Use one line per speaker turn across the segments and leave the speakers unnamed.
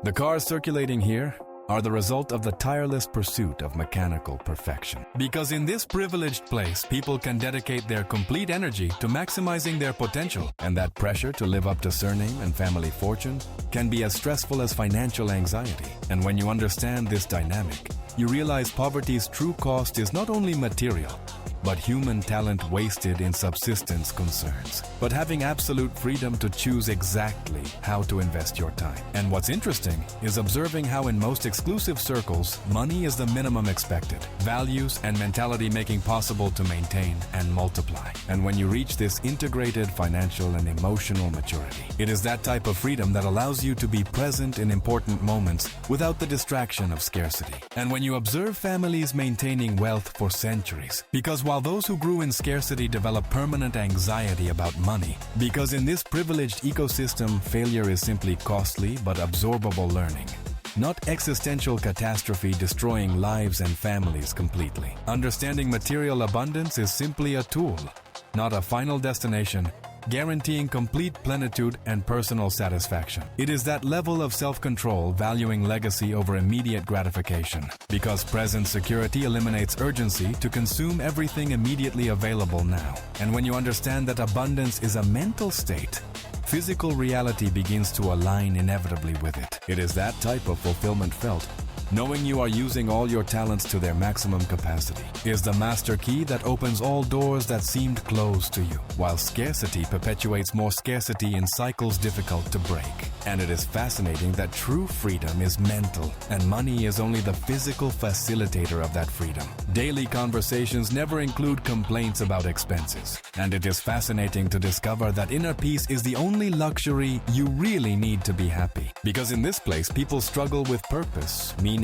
The cars circulating here are the result of the tireless pursuit of mechanical perfection. Because in this privileged place, people can dedicate their complete energy to maximizing their potential, and that pressure to live up to surname and family fortune can be as stressful as financial anxiety. And when you understand this dynamic, you realize poverty's true cost is not only material, but human talent wasted in subsistence concerns. But having absolute freedom to choose exactly how to invest your time. And what's interesting is observing how in most exclusive circles, money is the minimum expected, values and mentality making possible to maintain and multiply. And when you reach this integrated financial and emotional maturity, it is that type of freedom that allows you to be present in important moments without the distraction of scarcity. And when you observe families maintaining wealth for centuries, because while those who grew in scarcity develop permanent anxiety about money, because in this privileged ecosystem, failure is simply costly but absorbable learning, not existential catastrophe destroying lives and families completely. Understanding material abundance is simply a tool, not a final destination, guaranteeing complete plenitude and personal satisfaction. It is that level of self-control, valuing legacy over immediate gratification, because present security eliminates urgency to consume everything immediately available now. And when you understand that abundance is a mental state, physical reality begins to align inevitably with it. It is that type of fulfillment felt. Knowing you are using all your talents to their maximum capacity is the master key that opens all doors that seemed closed to you, while scarcity perpetuates more scarcity in cycles difficult to break. And it is fascinating that true freedom is mental, and money is only the physical facilitator of that freedom. Daily conversations never include complaints about expenses, and it is fascinating to discover that inner peace is the only luxury you really need to be happy. Because in this place, people struggle with purpose, meaning,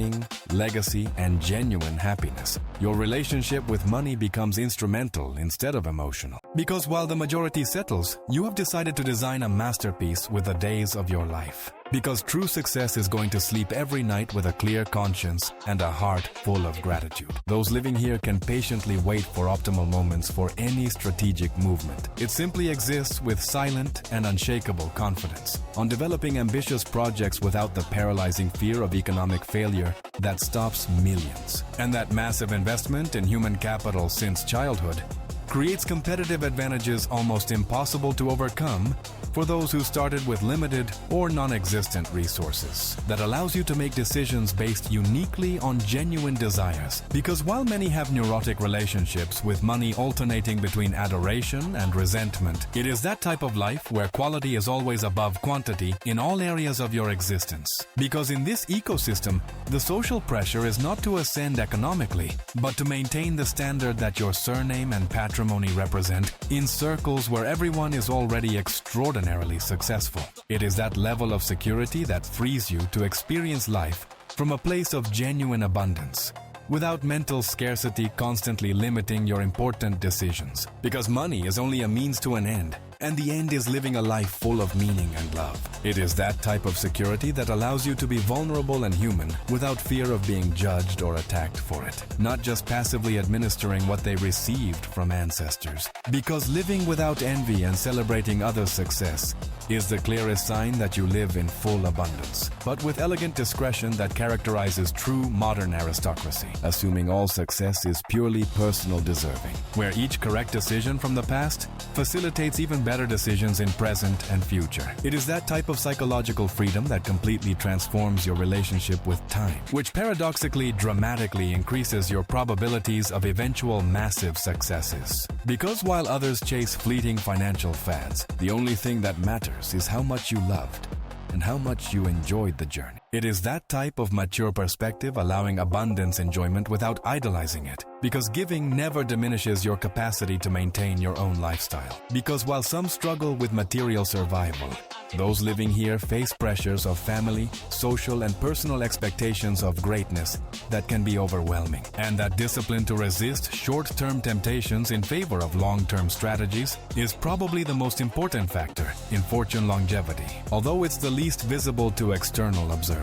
legacy, and genuine happiness. Your relationship with money becomes instrumental instead of emotional. Because while the majority settles, you have decided to design a masterpiece with the days of your life. Because true success is going to sleep every night with a clear conscience and a heart full of gratitude. Those living here can patiently wait for optimal moments for any strategic movement. It simply exists with silent and unshakable confidence on developing ambitious projects without the paralyzing fear of economic failure that stops millions. And that massive investment in human capital since childhood creates competitive advantages almost impossible to overcome for those who started with limited or non-existent resources. That allows you to make decisions based uniquely on genuine desires. Because while many have neurotic relationships with money alternating between adoration and resentment, it is that type of life where quality is always above quantity in all areas of your existence. Because in this ecosystem, the social pressure is not to ascend economically, but to maintain the standard that your surname and patrimony represent in circles where everyone is already extraordinarily successful. It is that level of security that frees you to experience life from a place of genuine abundance, without mental scarcity constantly limiting your important decisions. Because money is only a means to an end, and the end is living a life full of meaning and love. It is that type of security that allows you to be vulnerable and human without fear of being judged or attacked for it, not just passively administering what they received from ancestors. Because living without envy and celebrating others' success is the clearest sign that you live in full abundance, but with elegant discretion that characterizes true modern aristocracy, assuming all success is purely personal deserving, where each correct decision from the past facilitates even better decisions in present and future. It is that type of psychological freedom that completely transforms your relationship with time, which paradoxically dramatically increases your probabilities of eventual massive successes. Because while others chase fleeting financial fads, the only thing that matters is how much you loved and how much you enjoyed the journey. It is that type of mature perspective allowing abundance enjoyment without idolizing it. Because giving never diminishes your capacity to maintain your own lifestyle. Because while some struggle with material survival, those living here face pressures of family, social, and personal expectations of greatness that can be overwhelming. And that discipline to resist short-term temptations in favor of long-term strategies is probably the most important factor in fortune longevity, although it's the least visible to external observers.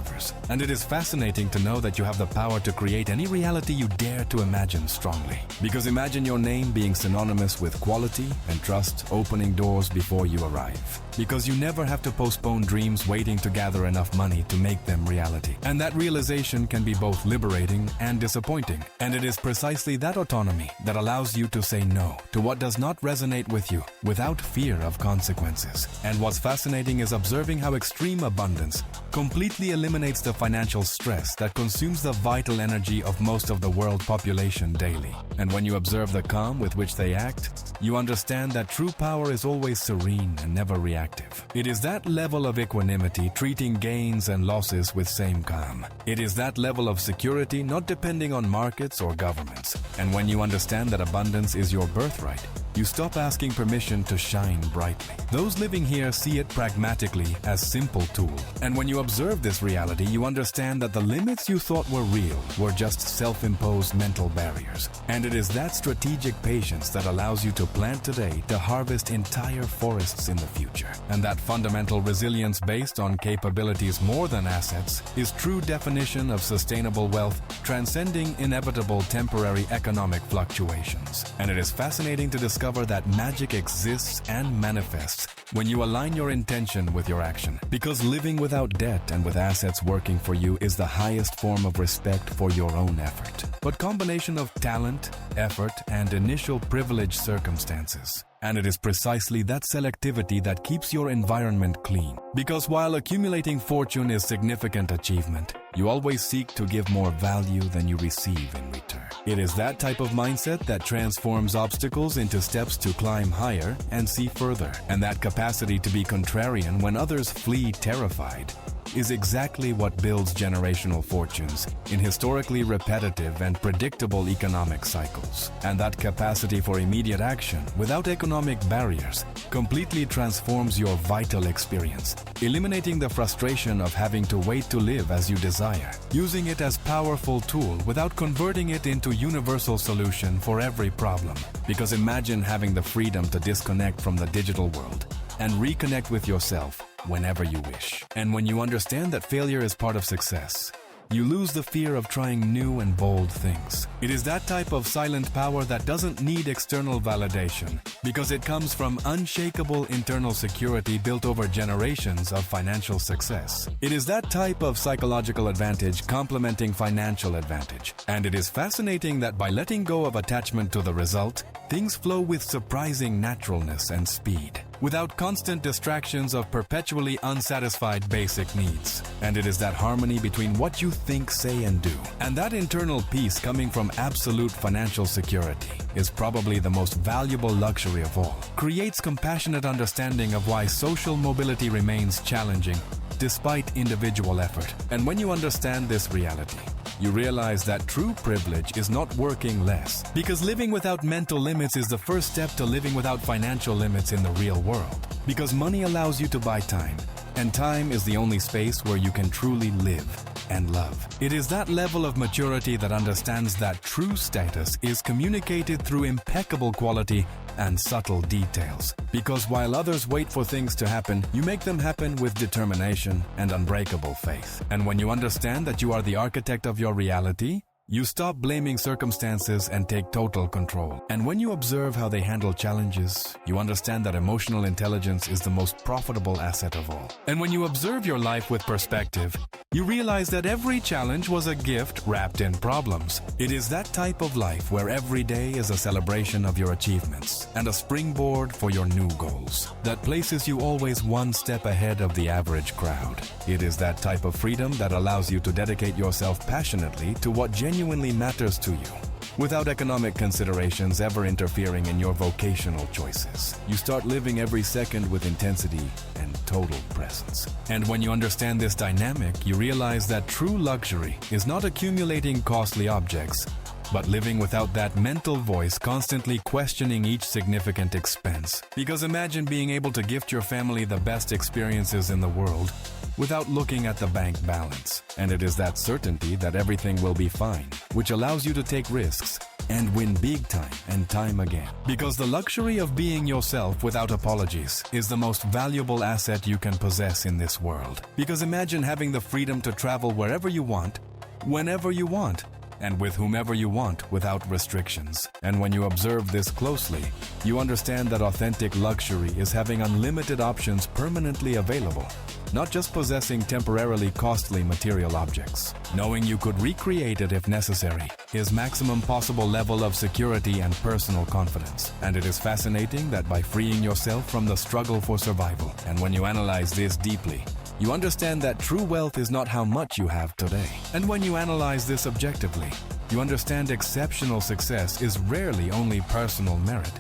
And it is fascinating to know that you have the power to create any reality you dare to imagine strongly. Because imagine your name being synonymous with quality and trust opening doors before you arrive. Because you never have have to postpone dreams waiting to gather enough money to make them reality. And that realization can be both liberating and disappointing. And it is precisely that autonomy that allows you to say no to what does not resonate with you without fear of consequences. And what's fascinating is observing how extreme abundance completely eliminates the financial stress that consumes the vital energy of most of the world population daily. And when you observe the calm with which they act, you understand that true power is always serene and never reactive. It is that level of equanimity, treating gains and losses with same calm. It is that level of security not depending on markets or governments. And when you understand that abundance is your birthright, you stop asking permission to shine brightly. Those living here see it pragmatically as simple tool. And when you observe this reality, you understand that the limits you thought were real were just self-imposed mental barriers. And it is that strategic patience that allows you to plant today to harvest entire forests in the future. And that fundamental resilience based on capabilities more than assets is true definition of sustainable wealth, transcending inevitable temporary economic fluctuations. And it is fascinating to discover that magic exists and manifests when you align your intention with your action. Because living without debt and with assets working for you is the highest form of respect for your own effort. But combination of talent, effort, and initial privileged circumstances. And it is precisely that selectivity that keeps your environment clean. Because while accumulating fortune is significant achievement, you always seek to give more value than you receive in return. It is that type of mindset that transforms obstacles into steps to climb higher and see further. And that capacity to be contrarian when others flee terrified is exactly what builds generational fortunes in historically repetitive and predictable economic cycles. And that capacity for immediate action without economic barriers completely transforms your vital experience, eliminating the frustration of having to wait to live as you desire, using it as powerful tool without converting it into universal solution for every problem. Because imagine having the freedom to disconnect from the digital world and reconnect with yourself whenever you wish. And when you understand that failure is part of success, you lose the fear of trying new and bold things. It is that type of silent power that doesn't need external validation because it comes from unshakable internal security built over generations of financial success. It is that type of psychological advantage complementing financial advantage. And it is fascinating that by letting go of attachment to the result, things flow with surprising naturalness and speed, without constant distractions of perpetually unsatisfied basic needs. And it is that harmony between what you think, say, and do, and that internal peace coming from absolute financial security is probably the most valuable luxury of all. Creates compassionate understanding of why social mobility remains challenging despite individual effort. And when you understand this reality, you realize that true privilege is not working less, because living without mental limits is the first step to living without financial limits in the real world. Because money allows you to buy time, and time is the only space where you can truly live and love. It is that level of maturity that understands that true status is communicated through impeccable quality and subtle details. Because while others wait for things to happen, you make them happen with determination and unbreakable faith. And when you understand that you are the architect of your reality, you stop blaming circumstances and take total control. And when you observe how they handle challenges, you understand that emotional intelligence is the most profitable asset of all. And when you observe your life with perspective, you realize that every challenge was a gift wrapped in problems. It is that type of life where every day is a celebration of your achievements and a springboard for your new goals that places you always one step ahead of the average crowd. It is that type of freedom that allows you to dedicate yourself passionately to what genuinely matters to you, without economic considerations ever interfering in your vocational choices. You start living every second with intensity and total presence. And when you understand this dynamic, you realize that true luxury is not accumulating costly objects, but living without that mental voice constantly questioning each significant expense. Because imagine being able to gift your family the best experiences in the world without looking at the bank balance. And it is that certainty that everything will be fine, which allows you to take risks and win big time and time again. Because the luxury of being yourself without apologies is the most valuable asset you can possess in this world. Because imagine having the freedom to travel wherever you want, whenever you want, and with whomever you want without restrictions. And when you observe this closely, you understand that authentic luxury is having unlimited options permanently available, not just possessing temporarily costly material objects. Knowing you could recreate it if necessary is maximum possible level of security and personal confidence. And it is fascinating that by freeing yourself from the struggle for survival, and when you analyze this deeply, you understand that true wealth is not how much you have today. And when you analyze this objectively, you understand exceptional success is rarely only personal merit.